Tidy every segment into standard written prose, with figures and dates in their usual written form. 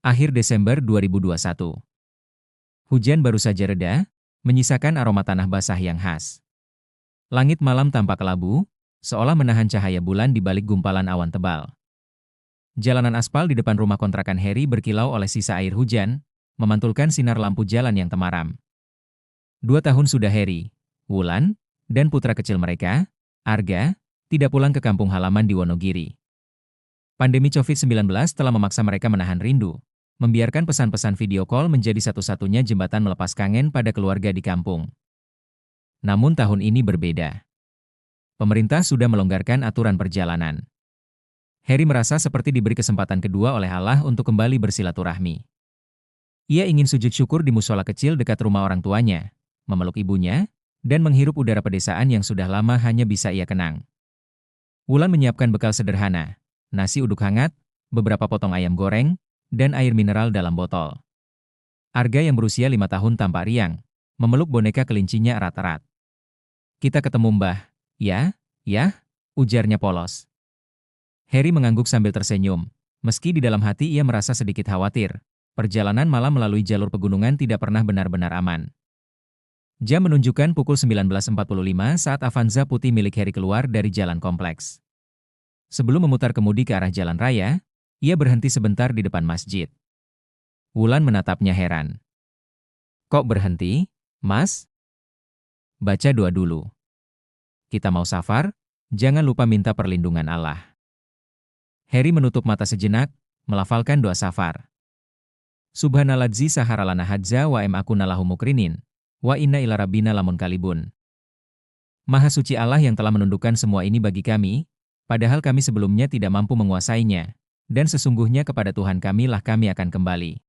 Akhir Desember 2021. Hujan baru saja reda, menyisakan aroma tanah basah yang khas. Langit malam tampak kelabu, seolah menahan cahaya bulan di balik gumpalan awan tebal. Jalanan aspal di depan rumah kontrakan Harry berkilau oleh sisa air hujan, memantulkan sinar lampu jalan yang temaram. 2 tahun sudah Harry, Wulan, dan putra kecil mereka, Arga, tidak pulang ke kampung halaman di Wonogiri. Pandemi COVID-19 telah memaksa mereka menahan rindu, membiarkan pesan-pesan video call menjadi satu-satunya jembatan melepas kangen pada keluarga di kampung. Namun tahun ini berbeda. Pemerintah sudah melonggarkan aturan perjalanan. Harry merasa seperti diberi kesempatan kedua oleh Allah untuk kembali bersilaturahmi. Ia ingin sujud syukur di musola kecil dekat rumah orang tuanya, memeluk ibunya, dan menghirup udara pedesaan yang sudah lama hanya bisa ia kenang. Wulan menyiapkan bekal sederhana, nasi uduk hangat, beberapa potong ayam goreng, dan air mineral dalam botol. Arga yang berusia 5 tahun tampak riang, memeluk boneka kelincinya erat-erat. "Kita ketemu Mbah, ya, ujarnya polos. Harry mengangguk sambil tersenyum, meski di dalam hati ia merasa sedikit khawatir. Perjalanan malam melalui jalur pegunungan tidak pernah benar-benar aman. Jam menunjukkan pukul 19.45 saat Avanza putih milik Harry keluar dari jalan kompleks. Sebelum memutar kemudi ke arah jalan raya, ia berhenti sebentar di depan masjid. Wulan menatapnya heran. "Kok berhenti, Mas? Baca doa dulu. Kita mau safar, jangan lupa minta perlindungan Allah." Harry menutup mata sejenak, melafalkan doa safar. Subhanalladzi saharalana hadza wa akuna lahu mukrinin, wa inna ila rabbina lamun kalibun. Maha suci Allah yang telah menundukkan semua ini bagi kami, padahal kami sebelumnya tidak mampu menguasainya, dan sesungguhnya kepada Tuhan kami lah kami akan kembali.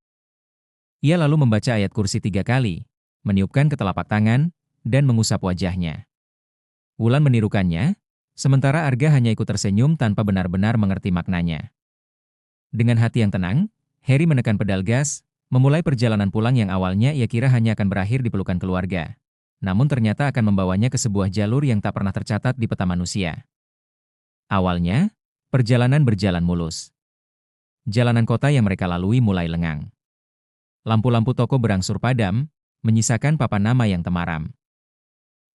Ia lalu membaca ayat kursi 3 kali, meniupkan ke telapak tangan, dan mengusap wajahnya. Wulan menirukannya, sementara Arga hanya ikut tersenyum tanpa benar-benar mengerti maknanya. Dengan hati yang tenang, Harry menekan pedal gas, memulai perjalanan pulang yang awalnya ia kira hanya akan berakhir di pelukan keluarga. Namun ternyata akan membawanya ke sebuah jalur yang tak pernah tercatat di peta manusia. Awalnya, perjalanan berjalan mulus. Jalanan kota yang mereka lalui mulai lengang. Lampu-lampu toko berangsur padam, menyisakan papan nama yang temaram.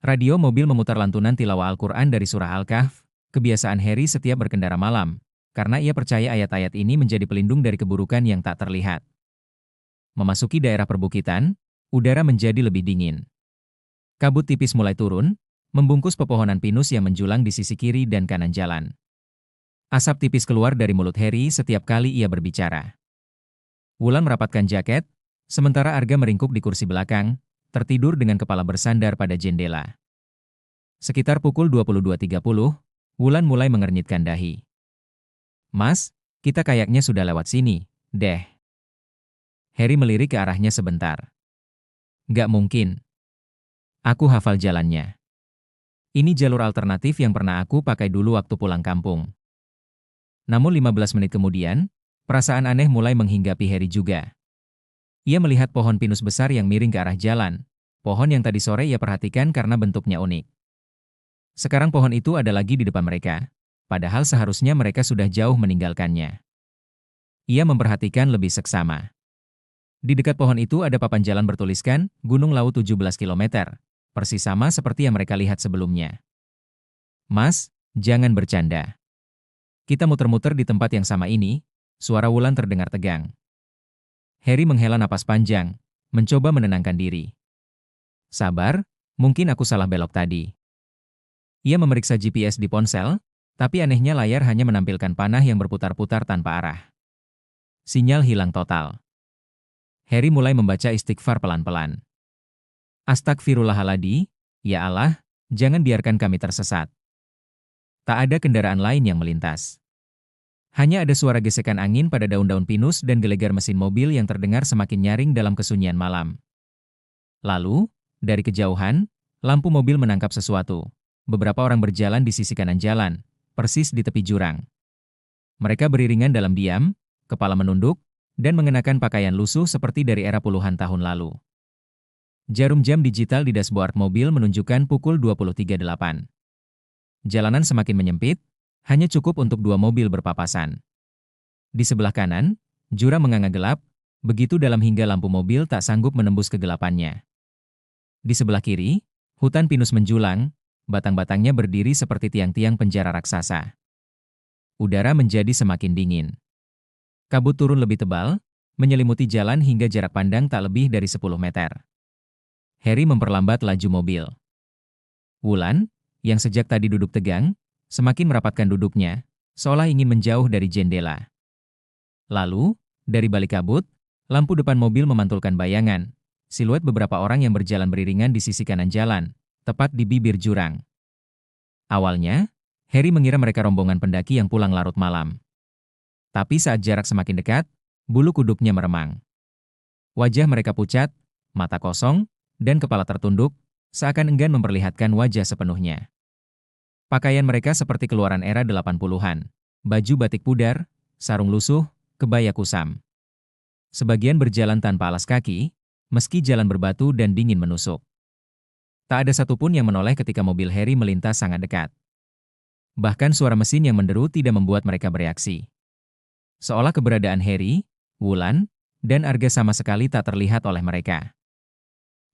Radio mobil memutar lantunan tilawah Al-Quran dari surah Al-Kahf, kebiasaan Harry setiap berkendara malam, karena ia percaya ayat-ayat ini menjadi pelindung dari keburukan yang tak terlihat. Memasuki daerah perbukitan, udara menjadi lebih dingin. Kabut tipis mulai turun, membungkus pepohonan pinus yang menjulang di sisi kiri dan kanan jalan. Asap tipis keluar dari mulut Harry setiap kali ia berbicara. Wulan merapatkan jaket, sementara Arga meringkuk di kursi belakang, tertidur dengan kepala bersandar pada jendela. Sekitar pukul 22.30, Wulan mulai mengernyitkan dahi. "Mas, kita kayaknya sudah lewat sini, deh." Harry melirik ke arahnya sebentar. "Gak mungkin. Aku hafal jalannya. Ini jalur alternatif yang pernah aku pakai dulu waktu pulang kampung." Namun 15 menit kemudian, perasaan aneh mulai menghinggapi Harry juga. Ia melihat pohon pinus besar yang miring ke arah jalan, pohon yang tadi sore ia perhatikan karena bentuknya unik. Sekarang pohon itu ada lagi di depan mereka, padahal seharusnya mereka sudah jauh meninggalkannya. Ia memperhatikan lebih seksama. Di dekat pohon itu ada papan jalan bertuliskan, Gunung Lawu 17 km, persis sama seperti yang mereka lihat sebelumnya. "Mas, jangan bercanda. Kita muter-muter di tempat yang sama ini," suara Wulan terdengar tegang. Harry menghela napas panjang, mencoba menenangkan diri. "Sabar, mungkin aku salah belok tadi." Ia memeriksa GPS di ponsel, tapi anehnya layar hanya menampilkan panah yang berputar-putar tanpa arah. Sinyal hilang total. Harry mulai membaca istighfar pelan-pelan. "Astagfirullahaladzim, ya Allah, jangan biarkan kami tersesat." Tak ada kendaraan lain yang melintas. Hanya ada suara gesekan angin pada daun-daun pinus dan gelegar mesin mobil yang terdengar semakin nyaring dalam kesunyian malam. Lalu, dari kejauhan, lampu mobil menangkap sesuatu. Beberapa orang berjalan di sisi kanan jalan, persis di tepi jurang. Mereka beriringan dalam diam, kepala menunduk, dan mengenakan pakaian lusuh seperti dari era puluhan tahun lalu. Jarum jam digital di dashboard mobil menunjukkan pukul 23.08. Jalanan semakin menyempit, hanya cukup untuk 2 mobil berpapasan. Di sebelah kanan, jurang menganga gelap, Begitu dalam hingga lampu mobil tak sanggup menembus kegelapannya. Di sebelah kiri, hutan pinus menjulang, batang-batangnya berdiri seperti tiang-tiang penjara raksasa. Udara menjadi semakin dingin. Kabut turun lebih tebal, menyelimuti jalan hingga jarak pandang tak lebih dari 10 meter. Harry memperlambat laju mobil. Wulan, yang sejak tadi duduk tegang, semakin merapatkan duduknya, seolah ingin menjauh dari jendela. Lalu, dari balik kabut, lampu depan mobil memantulkan bayangan, siluet beberapa orang yang berjalan beriringan di sisi kanan jalan, tepat di bibir jurang. Awalnya, Harry mengira mereka rombongan pendaki yang pulang larut malam. Tapi saat jarak semakin dekat, bulu kuduknya meremang. Wajah mereka pucat, mata kosong, dan kepala tertunduk, seakan enggan memperlihatkan wajah sepenuhnya. Pakaian mereka seperti keluaran era 80-an, baju batik pudar, sarung lusuh, kebaya kusam. Sebagian berjalan tanpa alas kaki, meski jalan berbatu dan dingin menusuk. Tak ada satupun yang menoleh ketika mobil Harry melintas sangat dekat. Bahkan suara mesin yang menderu tidak membuat mereka bereaksi. Seolah keberadaan Harry, Wulan, dan Arga sama sekali tak terlihat oleh mereka.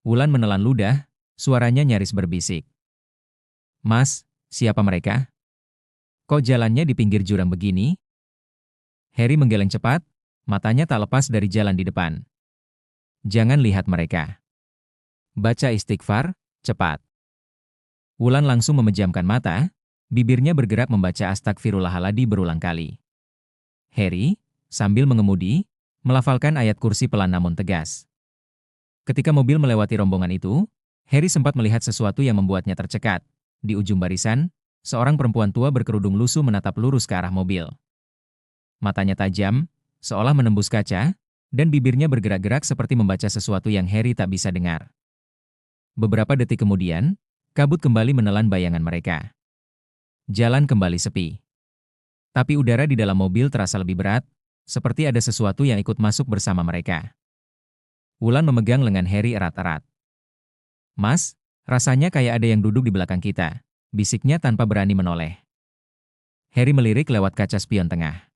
Wulan menelan ludah, suaranya nyaris berbisik. "Mas, siapa mereka? Kok jalannya di pinggir jurang begini?" Harry menggeleng cepat, matanya tak lepas dari jalan di depan. "Jangan lihat mereka. Baca istighfar, cepat." Wulan langsung memejamkan mata, bibirnya bergerak membaca astagfirullahaladzim berulang kali. Harry, sambil mengemudi, melafalkan ayat kursi pelan namun tegas. Ketika mobil melewati rombongan itu, Harry sempat melihat sesuatu yang membuatnya tercekat. Di ujung barisan, seorang perempuan tua berkerudung lusuh menatap lurus ke arah mobil. Matanya tajam, seolah menembus kaca, dan bibirnya bergerak-gerak seperti membaca sesuatu yang Harry tak bisa dengar. Beberapa detik kemudian, kabut kembali menelan bayangan mereka. Jalan kembali sepi. Tapi udara di dalam mobil terasa lebih berat, seperti ada sesuatu yang ikut masuk bersama mereka. Wulan memegang lengan Harry erat-erat. "Mas, rasanya kayak ada yang duduk di belakang kita," bisiknya tanpa berani menoleh. Harry melirik lewat kaca spion tengah.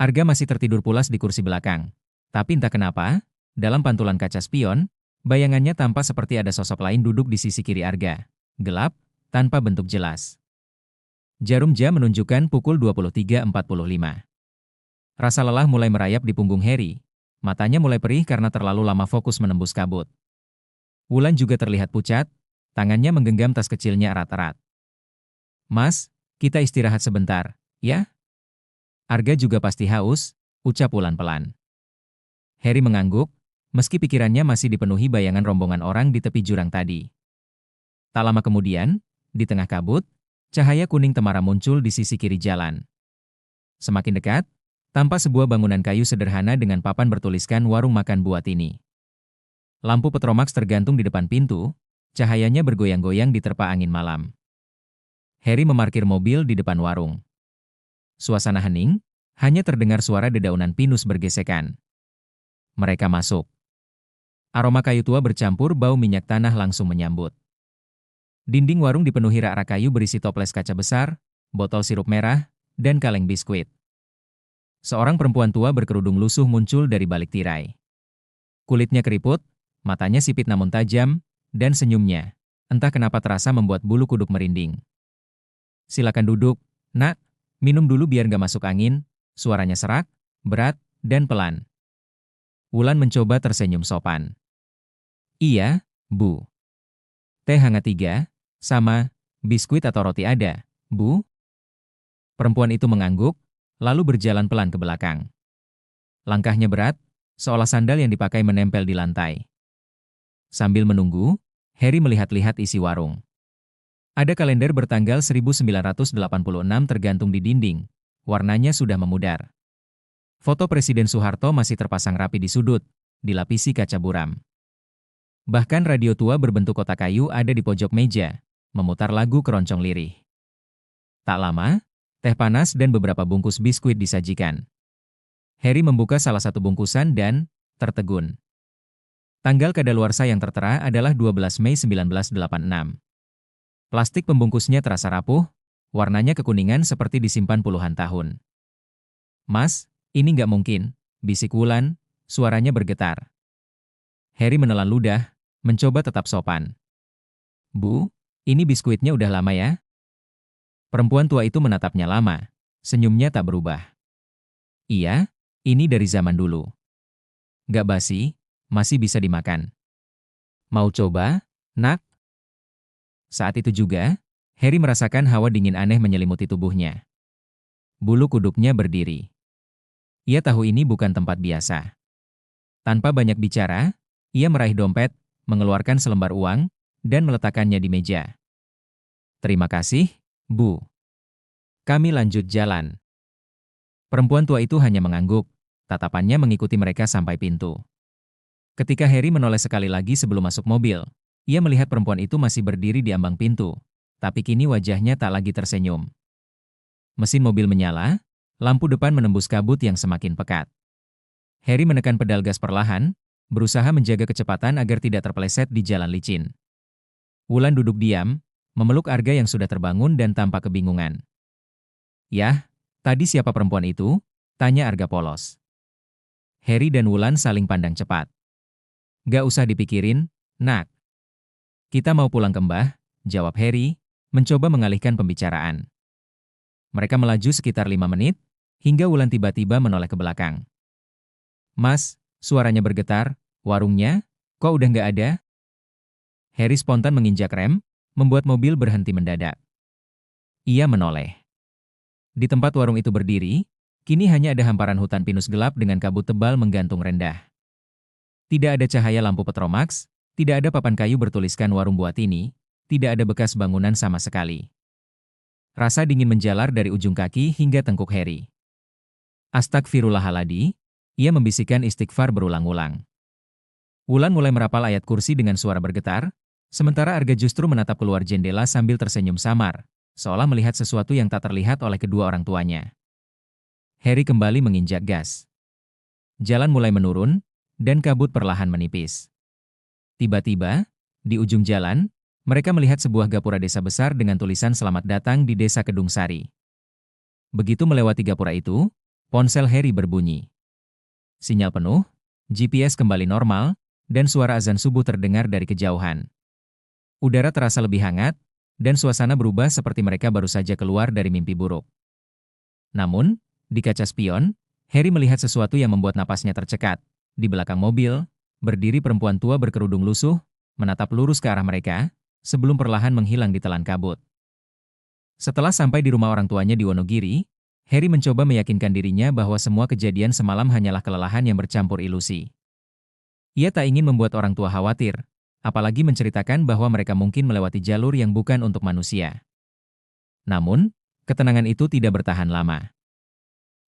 Arga masih tertidur pulas di kursi belakang. Tapi entah kenapa, dalam pantulan kaca spion, bayangannya tampak seperti ada sosok lain duduk di sisi kiri Arga. Gelap, tanpa bentuk jelas. Jarum jam menunjukkan pukul 23.45. Rasa lelah mulai merayap di punggung Harry. Matanya mulai perih karena terlalu lama fokus menembus kabut. Wulan juga terlihat pucat, tangannya menggenggam tas kecilnya erat-erat. "Mas, kita istirahat sebentar, ya?" "Arga juga pasti haus," ucap Wulan pelan. Harry mengangguk, meski pikirannya masih dipenuhi bayangan rombongan orang di tepi jurang tadi. Tak lama kemudian, di tengah kabut, cahaya kuning temara muncul di sisi kiri jalan. Semakin dekat, tampak sebuah bangunan kayu sederhana dengan papan bertuliskan warung makan Buatini. Lampu petromax tergantung di depan pintu, cahayanya bergoyang-goyang diterpa angin malam. Harry memarkir mobil di depan warung. Suasana hening, hanya terdengar suara dedaunan pinus bergesekan. Mereka masuk. Aroma kayu tua bercampur bau minyak tanah langsung menyambut. Dinding warung dipenuhi rak-rak kayu berisi toples kaca besar, botol sirup merah, dan kaleng biskuit. Seorang perempuan tua berkerudung lusuh muncul dari balik tirai. Kulitnya keriput, matanya sipit namun tajam, dan senyumnya, entah kenapa terasa membuat bulu kuduk merinding. "Silakan duduk, Nak. Minum dulu biar gak masuk angin," suaranya serak, berat, dan pelan. Wulan mencoba tersenyum sopan. "Iya, Bu. Teh hangat 3, sama, biskuit atau roti ada, Bu?" Perempuan itu mengangguk, lalu berjalan pelan ke belakang. Langkahnya berat, seolah sandal yang dipakai menempel di lantai. Sambil menunggu, Harry melihat-lihat isi warung. Ada kalender bertanggal 1986 tergantung di dinding, warnanya sudah memudar. Foto Presiden Soeharto masih terpasang rapi di sudut, dilapisi kaca buram. Bahkan radio tua berbentuk kotak kayu ada di pojok meja, memutar lagu keroncong lirih. Tak lama, teh panas dan beberapa bungkus biskuit disajikan. Harry membuka salah satu bungkusan dan tertegun. Tanggal kadaluarsa yang tertera adalah 12 Mei 1986. Plastik pembungkusnya terasa rapuh, warnanya kekuningan seperti disimpan puluhan tahun. "Mas, ini nggak mungkin," bisik Wulan, suaranya bergetar. Harry menelan ludah, mencoba tetap sopan. Bu, ini biskuitnya udah lama ya? Perempuan tua itu menatapnya lama, senyumnya tak berubah. Iya, ini dari zaman dulu. Gak basi, masih bisa dimakan. Mau coba, nak? Saat itu juga, Harry merasakan hawa dingin aneh menyelimuti tubuhnya. Bulu kuduknya berdiri. Ia tahu ini bukan tempat biasa. Tanpa banyak bicara, ia meraih dompet, mengeluarkan selembar uang, dan meletakkannya di meja. Terima kasih, Bu. Kami lanjut jalan. Perempuan tua itu hanya mengangguk, tatapannya mengikuti mereka sampai pintu. Ketika Harry menoleh sekali lagi sebelum masuk mobil, ia melihat perempuan itu masih berdiri di ambang pintu, tapi kini wajahnya tak lagi tersenyum. Mesin mobil menyala, lampu depan menembus kabut yang semakin pekat. Harry menekan pedal gas perlahan, berusaha menjaga kecepatan agar tidak terpeleset di jalan licin. Wulan duduk diam, memeluk Arga yang sudah terbangun dan tampak kebingungan. Yah, tadi siapa perempuan itu? Tanya Arga polos. Harry dan Wulan saling pandang cepat. Gak usah dipikirin, nak. Kita mau pulang ke Mbah, jawab Harry, mencoba mengalihkan pembicaraan. Mereka melaju sekitar 5 menit, hingga Wulan tiba-tiba menoleh ke belakang. Mas, suaranya bergetar, warungnya, kok udah nggak ada? Harry spontan menginjak rem, membuat mobil berhenti mendadak. Ia menoleh. Di tempat warung itu berdiri, kini hanya ada hamparan hutan pinus gelap dengan kabut tebal menggantung rendah. Tidak ada cahaya lampu Petromax, tidak ada papan kayu bertuliskan warung Buatini, tidak ada bekas bangunan sama sekali. Rasa dingin menjalar dari ujung kaki hingga tengkuk Harry. Astagfirullahaladzim, ia membisikkan istighfar berulang-ulang. Wulan mulai merapal ayat kursi dengan suara bergetar, sementara Arga justru menatap keluar jendela sambil tersenyum samar, seolah melihat sesuatu yang tak terlihat oleh kedua orang tuanya. Harry kembali menginjak gas. Jalan mulai menurun, dan kabut perlahan menipis. Tiba-tiba, di ujung jalan, mereka melihat sebuah gapura desa besar dengan tulisan Selamat Datang di Desa Kedung Sari. Begitu melewati gapura itu, ponsel Harry berbunyi. Sinyal penuh, GPS kembali normal, dan suara azan subuh terdengar dari kejauhan. Udara terasa lebih hangat, dan suasana berubah seperti mereka baru saja keluar dari mimpi buruk. Namun, di kaca spion, Harry melihat sesuatu yang membuat napasnya tercekat. Di belakang mobil, berdiri perempuan tua berkerudung lusuh, menatap lurus ke arah mereka, sebelum perlahan menghilang di telan kabut. Setelah sampai di rumah orang tuanya di Wonogiri, Harry mencoba meyakinkan dirinya bahwa semua kejadian semalam hanyalah kelelahan yang bercampur ilusi. Ia tak ingin membuat orang tua khawatir, apalagi menceritakan bahwa mereka mungkin melewati jalur yang bukan untuk manusia. Namun, ketenangan itu tidak bertahan lama.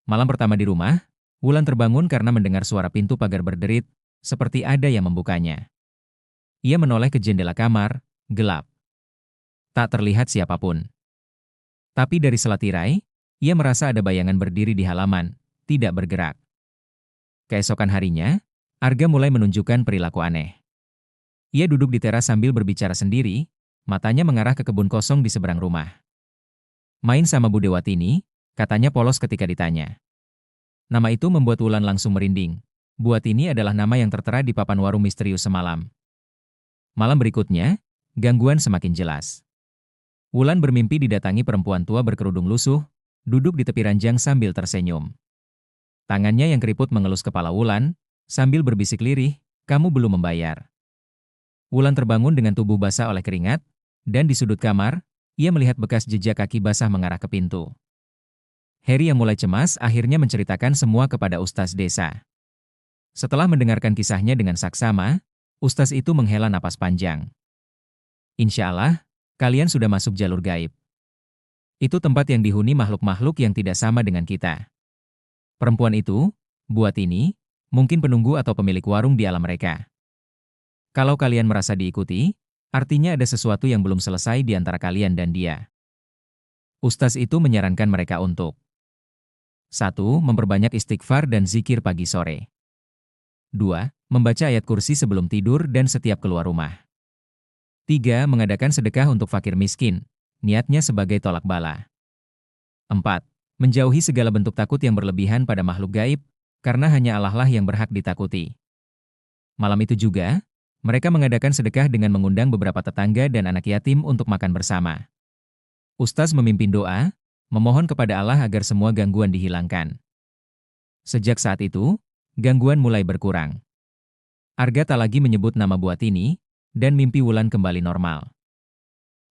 Malam pertama di rumah, Wulan terbangun karena mendengar suara pintu pagar berderit, seperti ada yang membukanya. Ia menoleh ke jendela kamar, gelap. Tak terlihat siapapun. Tapi dari sela tirai, ia merasa ada bayangan berdiri di halaman, tidak bergerak. Keesokan harinya, Arga mulai menunjukkan perilaku aneh. Ia duduk di teras sambil berbicara sendiri, matanya mengarah ke kebun kosong di seberang rumah. Main sama Bu Dewatini, katanya polos ketika ditanya. Nama itu membuat Wulan langsung merinding. Buatini adalah nama yang tertera di papan warung misterius semalam. Malam berikutnya, gangguan semakin jelas. Wulan bermimpi didatangi perempuan tua berkerudung lusuh, duduk di tepi ranjang sambil tersenyum. Tangannya yang keriput mengelus kepala Wulan, sambil berbisik lirih, "Kamu belum membayar." Wulan terbangun dengan tubuh basah oleh keringat, dan di sudut kamar, ia melihat bekas jejak kaki basah mengarah ke pintu. Harry yang mulai cemas akhirnya menceritakan semua kepada Ustaz desa. Setelah mendengarkan kisahnya dengan saksama, Ustaz itu menghela napas panjang. "Insya Allah, kalian sudah masuk jalur gaib. Itu tempat yang dihuni makhluk-makhluk yang tidak sama dengan kita. Perempuan itu, Buatini, mungkin penunggu atau pemilik warung di alam mereka. Kalau kalian merasa diikuti, artinya ada sesuatu yang belum selesai di antara kalian dan dia." Ustaz itu menyarankan mereka untuk 1. Memperbanyak istighfar dan zikir pagi sore. 2. Membaca ayat kursi sebelum tidur dan setiap keluar rumah. 3. Mengadakan sedekah untuk fakir miskin, niatnya sebagai tolak bala. 4. Menjauhi segala bentuk takut yang berlebihan pada makhluk gaib, karena hanya Allah lah yang berhak ditakuti. Malam itu juga, mereka mengadakan sedekah dengan mengundang beberapa tetangga dan anak yatim untuk makan bersama. Ustaz memimpin doa, memohon kepada Allah agar semua gangguan dihilangkan. Sejak saat itu, gangguan mulai berkurang. Arga tak lagi menyebut nama Buatini, dan mimpi Wulan kembali normal.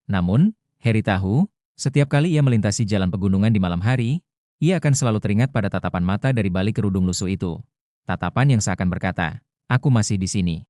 Namun, Heri tahu, setiap kali ia melintasi jalan pegunungan di malam hari, ia akan selalu teringat pada tatapan mata dari balik kerudung lusuh itu. Tatapan yang seakan berkata, "Aku masih di sini."